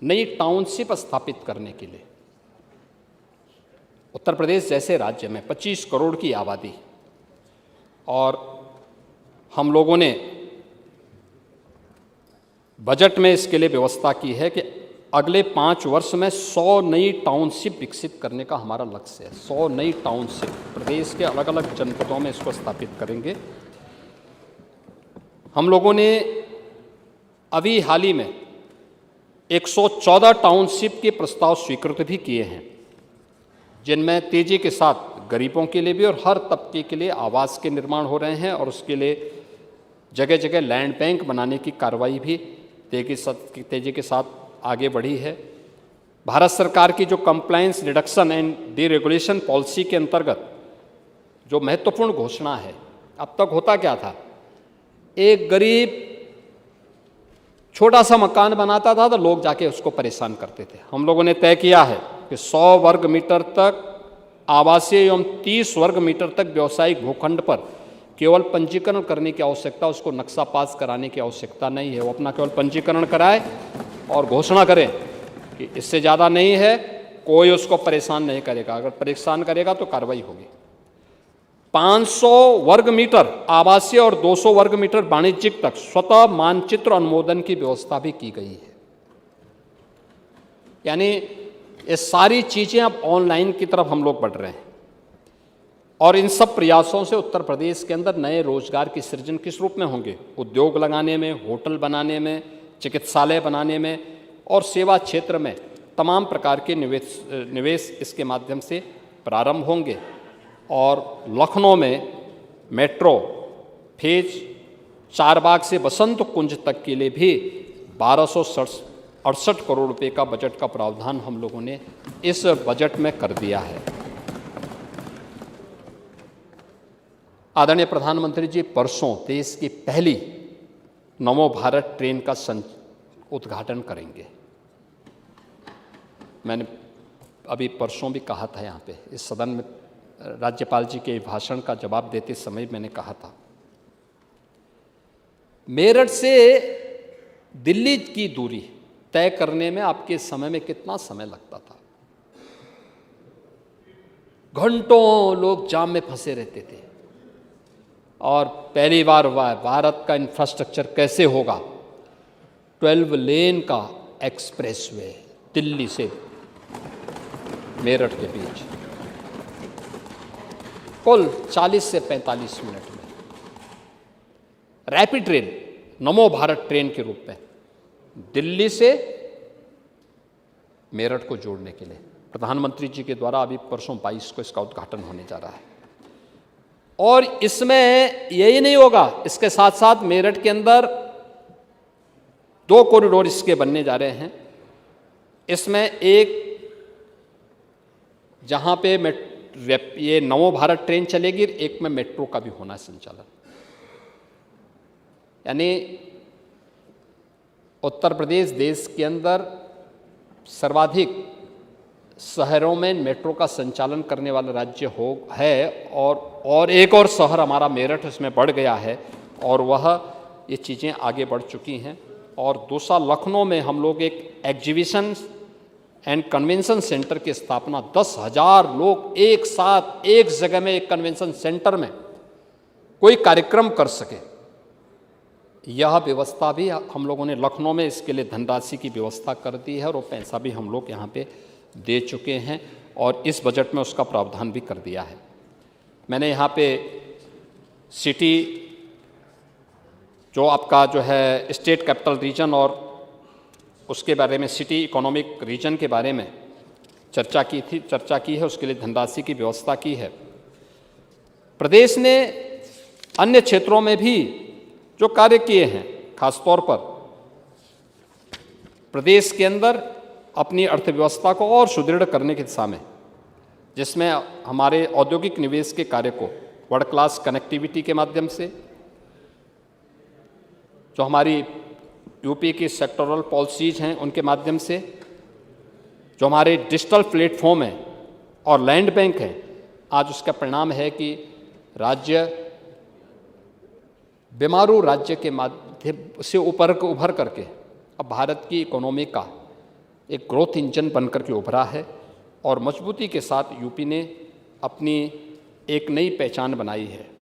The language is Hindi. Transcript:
नई टाउनशिप स्थापित करने के लिए उत्तर प्रदेश जैसे राज्य में 25 करोड़ की आबादी, और हम लोगों ने बजट में इसके लिए व्यवस्था की है कि अगले 5 वर्ष में 100 नई टाउनशिप विकसित करने का हमारा लक्ष्य है। 100 नई टाउनशिप प्रदेश के अलग अलग जनपदों में इसको स्थापित करेंगे। हम लोगों ने अभी हाल ही में 114 टाउनशिप के प्रस्ताव स्वीकृत भी किए हैं, जिनमें तेजी के साथ गरीबों के लिए भी और हर तबके के लिए आवास के निर्माण हो रहे हैं, और उसके लिए जगह जगह लैंड बैंक बनाने की कार्रवाई भी तेजी के साथ आगे बढ़ी है। भारत सरकार की जो compliance reduction and deregulation policy के अंतर्गत जो महत्वपूर्ण घोषणा है, अब तक होता क्या था, एक गरीब छोटा सा मकान बनाता था तो लोग जाके उसको परेशान करते थे। हम लोगों ने तय किया है कि 100 वर्ग मीटर तक आवासीय एवं 30 वर्ग मीटर तक व्यावसायिक भूखंड पर केवल पंजीकरण करने की आवश्यकता, उसको नक्शा पास कराने की आवश्यकता नहीं है। वो अपना केवल पंजीकरण कराए और घोषणा करें कि इससे ज़्यादा नहीं है, कोई उसको परेशान नहीं करेगा। अगर परेशान करेगा तो कार्रवाई होगी। 500 वर्ग मीटर आवासीय और 200 वर्ग मीटर वाणिज्यिक तक स्वतः मानचित्र अनुमोदन की व्यवस्था भी की गई है। यानी ये सारी चीज़ें अब ऑनलाइन की तरफ हम लोग बढ़ रहे हैं, और इन सब प्रयासों से उत्तर प्रदेश के अंदर नए रोजगार की सृजन किस रूप में होंगे, उद्योग लगाने में, होटल बनाने में, चिकित्सालय बनाने में और सेवा क्षेत्र में तमाम प्रकार के निवेश इसके माध्यम से प्रारंभ होंगे। और लखनऊ में मेट्रो फेज 4 बाग से बसंत कुंज तक के लिए भी 1268 करोड़ रुपए का बजट का प्रावधान हम लोगों ने इस बजट में कर दिया है। आदरणीय प्रधानमंत्री जी परसों देश की पहली नमो भारत ट्रेन का उद्घाटन करेंगे। मैंने अभी परसों भी कहा था यहाँ पे इस सदन में, राज्यपाल जी के भाषण का जवाब देते समय मैंने कहा था, मेरठ से दिल्ली की दूरी तय करने में आपके समय में कितना समय लगता था। घंटों लोग जाम में फंसे रहते थे, और पहली बार हुआ है भारत का इंफ्रास्ट्रक्चर कैसे होगा। 12 लेन का एक्सप्रेसवे दिल्ली से मेरठ के बीच कुल 40 से 45 मिनट में, रैपिड ट्रेन नमो भारत ट्रेन के रूप में दिल्ली से मेरठ को जोड़ने के लिए प्रधानमंत्री जी के द्वारा अभी परसों 22 को इसका उद्घाटन होने जा रहा है। और इसमें यही नहीं होगा, इसके साथ साथ मेरठ के अंदर 2 कॉरिडोर इसके बनने जा रहे हैं। इसमें एक जहां पे ये नमो भारत ट्रेन चलेगी, एक में मेट्रो का भी होना है संचालन। यानी उत्तर प्रदेश देश के अंदर सर्वाधिक शहरों में मेट्रो का संचालन करने वाला राज्य है, और एक और शहर हमारा मेरठ इसमें बढ़ गया है, और वह ये चीज़ें आगे बढ़ चुकी हैं। और दूसरा, लखनऊ में हम लोग एक एग्जीबिशन एंड कन्वेंशन सेंटर की स्थापना, 10,000 लोग एक साथ एक जगह में एक कन्वेंशन सेंटर में कोई कार्यक्रम कर सके, यह व्यवस्था भी हम लोगों ने लखनऊ में इसके लिए धनराशि की व्यवस्था कर दी है, और वो पैसा भी हम लोग यहाँ पे दे चुके हैं, और इस बजट में उसका प्रावधान भी कर दिया है। मैंने यहाँ पे सिटी जो आपका जो है स्टेट कैपिटल रीजन और उसके बारे में सिटी इकोनॉमिक रीजन के बारे में चर्चा की है, उसके लिए धनराशि की व्यवस्था की है। प्रदेश ने अन्य क्षेत्रों में भी जो कार्य किए हैं, खासतौर पर प्रदेश के अंदर अपनी अर्थव्यवस्था को और सुदृढ़ करने की दिशा में, जिसमें हमारे औद्योगिक निवेश के कार्य को वर्ल्ड क्लास कनेक्टिविटी के माध्यम से, जो हमारी यूपी की सेक्टोरल पॉलिसीज हैं उनके माध्यम से, जो हमारे डिजिटल प्लेटफॉर्म हैं और लैंड बैंक हैं, आज उसका परिणाम है कि राज्य बीमारू राज्य के माध्यम से उभर करके अब भारत की इकोनॉमी का एक ग्रोथ इंजन बनकर के उभरा है और मजबूती के साथ यूपी ने अपनी एक नई पहचान बनाई है।